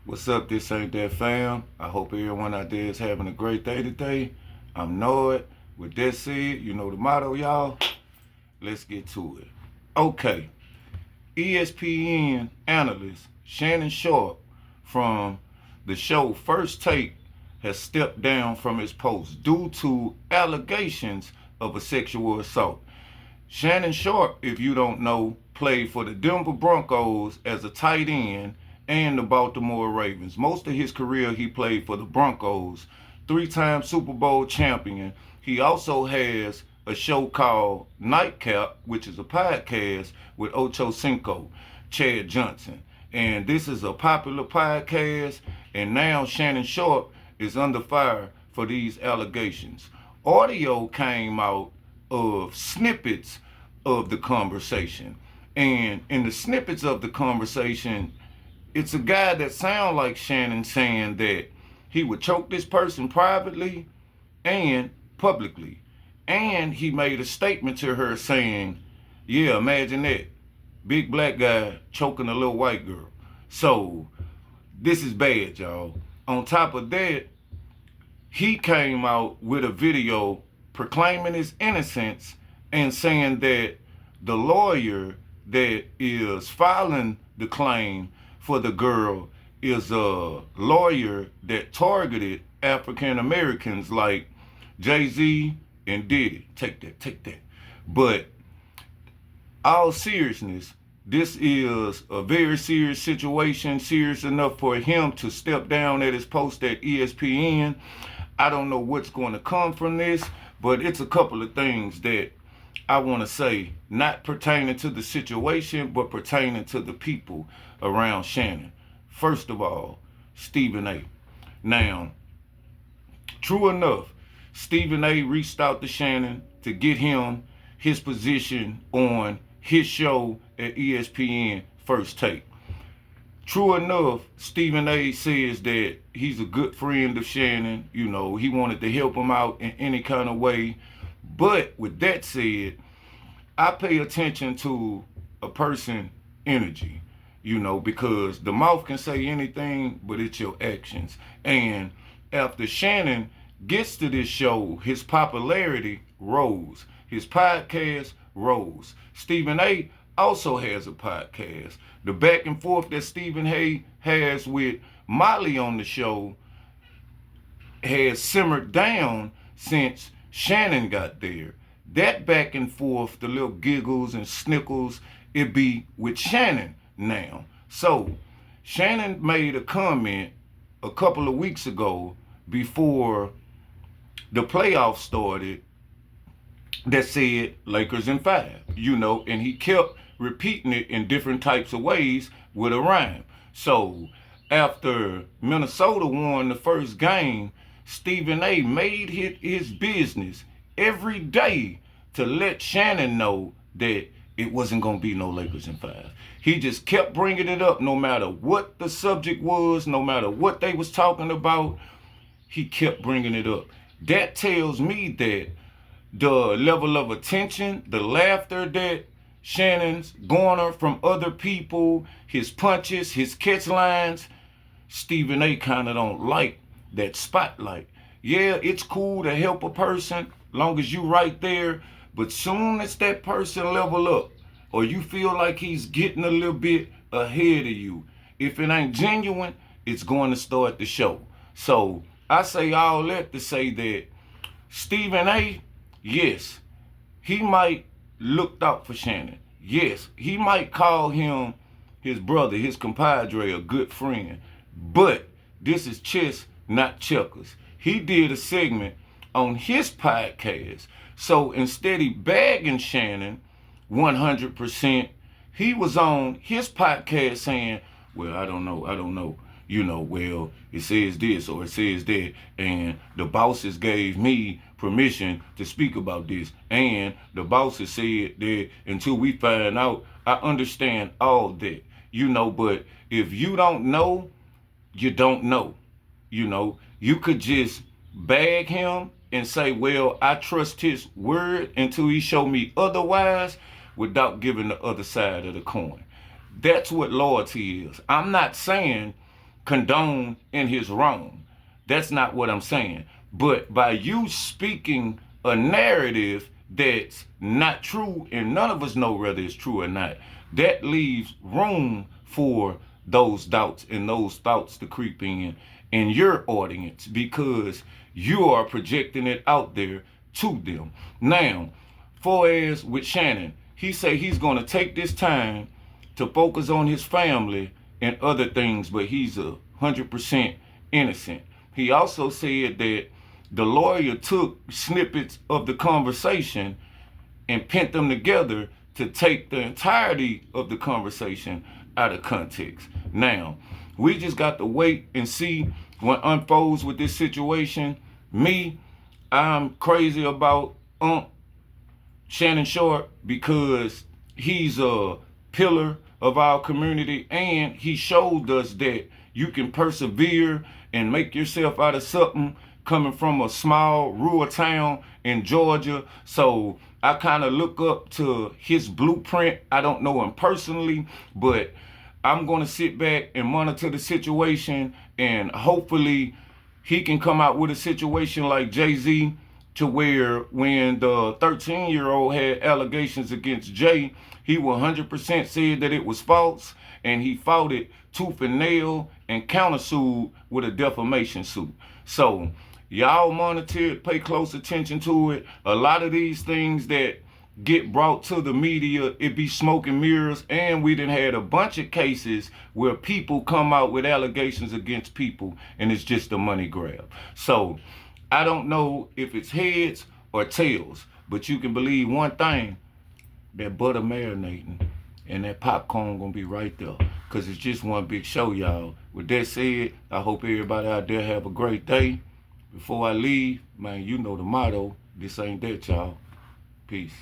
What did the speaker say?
What's up? This ain't that fam. I hope everyone out there is having a great day today. I'm Noah. With that said, you know the motto, y'all. Let's get to it. Okay. ESPN analyst Shannon Sharp from the show First Take has stepped down from his post due to allegations of a sexual assault. Shannon Sharp, if you don't know, played for the Denver Broncos as a tight end and the Baltimore Ravens. Most of his career, he played for the Broncos, three-time Super Bowl champion. He also has a show called Nightcap, which is a podcast with Ocho Cinco, Chad Johnson. And this is a popular podcast, and now Shannon Sharp is under fire for these allegations. Audio came out of snippets of the conversation. And in the snippets of the conversation, it's a guy that sounds like Shannon saying that he would choke this person privately and publicly. And he made a statement to her saying, yeah, imagine that. Big black guy choking a little white girl. So this is bad, y'all. On top of that, he came out with a video proclaiming his innocence and saying that the lawyer that is filing the claim for the girl is a lawyer that targeted African Americans like Jay-Z and Diddy. Take that. But all seriousness, this is a very serious situation, serious enough for him to step down at his post at ESPN. I don't know what's going to come from this, but it's a couple of things that I want to say, not pertaining to the situation, but pertaining to the people around Shannon. First of all, Stephen A. Now, true enough, Stephen A. reached out to Shannon to get him his position on his show at ESPN First Take. True enough, Stephen A. says that he's a good friend of Shannon. You know, he wanted to help him out in any kind of way. But with that said, I pay attention to a person's energy, you know, because the mouth can say anything, but it's your actions. And after Shannon gets to this show, his popularity rose. His podcast rose. Stephen A. also has a podcast. The back and forth that Stephen A. has with Molly on the show has simmered down since Shannon got there. That back and forth, the little giggles and snickles, it be with Shannon now. So Shannon made a comment a couple of weeks ago before the playoffs started that said Lakers in 5, you know, and he kept repeating it in different types of ways with a rhyme. So after Minnesota won the first game, Stephen A. made his business every day to let Shannon know that it wasn't going to be no Lakers in 5. He just kept bringing it up no matter what the subject was, no matter what they was talking about, he kept bringing it up. That tells me that the level of attention, the laughter that Shannon's garner from other people, his punches, his catch lines, Stephen A. kind of don't like that spotlight. Yeah, it's cool to help a person long as you right there, but soon as that person level up or you feel like he's getting a little bit ahead of you, if it ain't genuine, it's going to start the show. So I say all that to say that Stephen A., yes, he might looked out for Shannon. Yes, he might call him his brother, his compadre, a good friend. But this is chess, not checkers. He did a segment on his podcast. So instead of bagging Shannon 100%, he was on his podcast saying, well, I don't know. You know, well, it says this or it says that, and the bosses gave me permission to speak about this, and the bosses said that until we find out. I understand all that, you know, but if you don't know, you don't know. You know, you could just bag him and say, well, I trust his word until he show me otherwise, without giving the other side of the coin. That's what loyalty is. I'm not saying condone in his wrong. That's not what I'm saying. But by you speaking a narrative that's not true, and none of us know whether it's true or not, that leaves room for those doubts and those thoughts to creep in your audience, because you are projecting it out there to them. Now, for as with Shannon, he say he's going to take this time to focus on his family and other things, but he's 100% innocent. He also said that the lawyer took snippets of the conversation and pent them together to take the entirety of the conversation out of context. Now, we just got to wait and see what unfolds with this situation. Me, I'm crazy about Shannon Short because he's a pillar of our community, and he showed us that you can persevere and make yourself out of something coming from a small rural town in Georgia. So I kind of look up to his blueprint. I don't know him personally, but I'm going to sit back and monitor the situation, and hopefully he can come out with a situation like Jay-Z, to where when the 13-year-old had allegations against Jay, he 100% said that it was false, and he fought it tooth and nail and countersued with a defamation suit. So y'all monitor it, pay close attention to it. A lot of these things that get brought to the media, it be smoke and mirrors, and we done had a bunch of cases where people come out with allegations against people and it's just a money grab. So I don't know if it's heads or tails, but you can believe one thing, that butter marinating and that popcorn gonna be right there, because it's just one big show, y'all. With that said, I hope everybody out there have a great day. Before I leave, man, you know the motto, this ain't that, y'all. Peace.